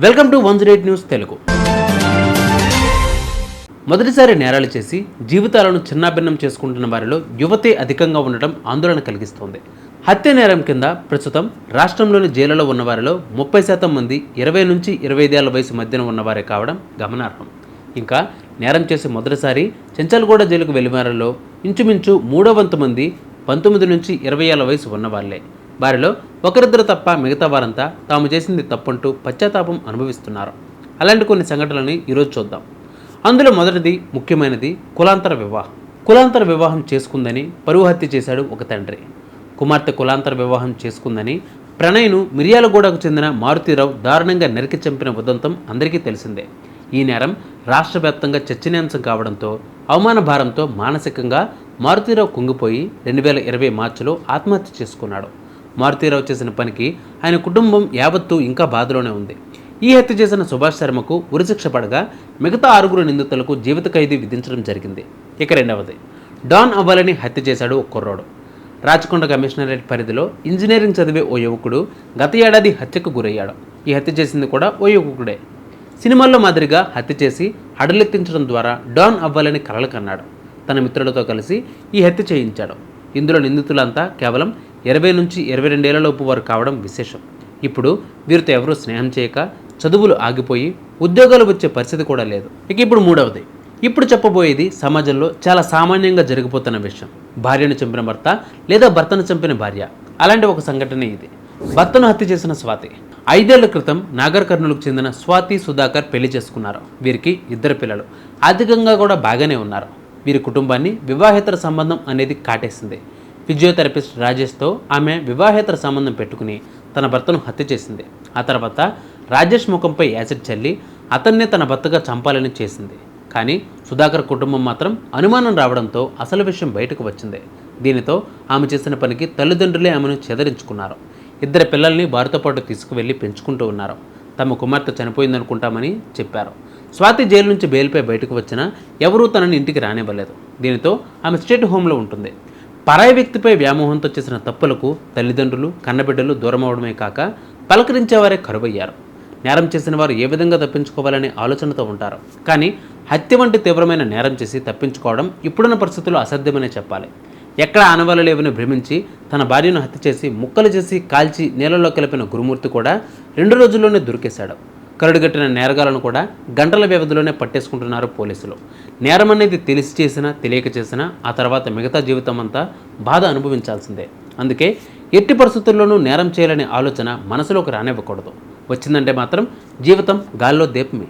Welcome to 108 news Telugu. మొదటిసారి నేరాలు చేసి జీవితాలను చిన్నాభిన్నం చేసుకుంటున్న వారిలో యువతే అధికంగా ఉండటం ఆందోళన కలిగిస్తోంది. హత్య నేరం కింద ప్రస్తుతం రాష్ట్రంలోని జైలులో ఉన్న వారిలో 30% మంది 20 నుంచి 25 ఏళ్ల వయసు మధ్యన ఉన్నవారే కావడం గమనార్హం. ఇంకా నేరం చేసి మొదటిసారి చెంచల్గూడ జైలుకు వెళ్లిన వారిలో ఇంచుమించు 3/4 మంది 19 నుంచి 20 ఏళ్ల వయసు ఉన్నవాళ్లే. వారిలో ఒకరిద్దరు తప్ప మిగతా వారంతా తాము చేసింది తప్పంటూ పశ్చాత్తాపం అనుభవిస్తున్నారు. అలాంటి కొన్ని సంఘటనలని ఈరోజు చూద్దాం. అందులో మొదటిది, ముఖ్యమైనది కులాంతర వివాహం. కులాంతర వివాహం చేసుకుందని పరువు హత్య చేశాడు ఒక తండ్రి. కుమార్తె కులాంతర వివాహం చేసుకుందని ప్రణయ్ను మిర్యాలగూడకు చెందిన మారుతీరావు దారుణంగా నరికి చంపిన ఉదంతం అందరికీ తెలిసిందే. ఈ నేరం రాష్ట్ర వ్యాప్తంగా చర్చనీయాంశం కావడంతో అవమాన భారంతో మానసికంగా మారుతీరావు కుంగిపోయి 2020 మార్చిలో ఆత్మహత్య చేసుకున్నాడు. మారుతీరావు చేసిన పనికి ఆయన కుటుంబం యావత్తూ ఇంకా బాధలోనే ఉంది. ఈ హత్య చేసిన సుభాష్ శర్మకు ఉరిశిక్ష పడగా మిగతా 6 నిందితులకు జీవిత ఖైదీ విధించడం జరిగింది. ఇక రెండవది, డాన్ అవ్వాలని హత్య చేశాడు ఒక కుర్రాడు. రాచకొండ కమిషనరేట్ పరిధిలో ఇంజనీరింగ్ చదివే ఓ యువకుడు గత ఏడాది హత్యకు గురయ్యాడు. ఈ హత్య చేసింది కూడా ఓ యువకుడే. సినిమాల్లో మాదిరిగా హత్య చేసి హడలెత్తించడం ద్వారా డాన్ అవ్వాలని కలలు కన్నాడు. తన మిత్రులతో కలిసి ఈ హత్య చేయించాడు. ఇందులో నిందితులంతా కేవలం 20 నుంచి 22 ఏళ్లలోపు వారు కావడం విశేషం. ఇప్పుడు వీరితో ఎవరూ స్నేహం చేయక చదువులు ఆగిపోయి ఉద్యోగాలు వచ్చే పరిస్థితి కూడా లేదు. ఇక ఇప్పుడు మూడవది, ఇప్పుడు చెప్పబోయేది సమాజంలో చాలా సామాన్యంగా జరిగిపోతున్న విషయం. భార్యను చంపిన భర్త లేదా భర్తను చంపిన భార్య. అలాంటి ఒక సంఘటన ఇది. భర్తను హత్య చేసిన స్వాతి 5 ఏళ్ల క్రితం నాగర్ కర్నూలుకు చెందిన స్వాతి సుధాకర్ పెళ్లి చేసుకున్నారు. వీరికి 2 పిల్లలు. ఆర్థికంగా కూడా బాగానే ఉన్నారు. వీరి కుటుంబాన్ని వివాహేతర సంబంధం అనేది కాటేసింది. ఫిజియోథెరపిస్ట్ రాజేష్తో ఆమె వివాహేతర సంబంధం పెట్టుకుని తన భర్తను హత్య చేసింది. ఆ తర్వాత రాజేష్ ముఖంపై యాసిడ్ చల్లి అతన్నే తన భర్తగా చంపాలని చేసింది. కానీ సుధాకర్ కుటుంబం మాత్రం అనుమానం రావడంతో అసలు విషయం బయటకు వచ్చింది. దీనితో ఆమె చేసిన పనికి తల్లిదండ్రులే ఆమెను చెదరించుకున్నారు. 2 పిల్లల్ని వారితో పాటు తీసుకువెళ్లి పెంచుకుంటూ ఉన్నారు. తమ కుమార్తె చనిపోయిందనుకుంటామని చెప్పారు. స్వాతి జైలు నుంచి బెయిల్పై బయటకు వచ్చినా ఎవరూ తనని ఇంటికి రానివ్వలేదు. దీనితో ఆమె స్టేట్ హోంలో ఉంటుంది. పరాయి వ్యక్తిపై వ్యామోహంతో చేసిన తప్పులకు తల్లిదండ్రులు, కన్నబిడ్డలు దూరం అవడమే కాక పలకరించేవారే కరువయ్యారు. నేరం చేసిన వారు ఏ విధంగా తప్పించుకోవాలనే ఆలోచనతో ఉంటారు. కానీ హత్య వంటి తీవ్రమైన నేరం చేసి తప్పించుకోవడం ఇప్పుడున్న పరిస్థితుల్లో అసాధ్యమనే చెప్పాలి. ఎక్కడ ఆనవాళ్ళు లేవని భ్రమించి తన భార్యను హత్య చేసి ముక్కలు చేసి కాల్చి నీళ్ళలో కలిపిన గురుమూర్తి కూడా 2 రోజుల్లోనే దొరికేశాడు. కరడుగట్టిన నేరగాలను కూడా గంటల వ్యవధిలోనే పట్టేసుకుంటున్నారు పోలీసులు. నేరం అనేది తెలిసి చేసినా తెలియక చేసినా ఆ తర్వాత మిగతా జీవితం అంతా బాధ అనుభవించాల్సిందే. అందుకే ఎట్టి పరిస్థితుల్లోనూ నేరం చేయాలనే ఆలోచన మనసులోకి రానివ్వకూడదు. వచ్చిందంటే మాత్రం జీవితం గాల్లో దీపమే.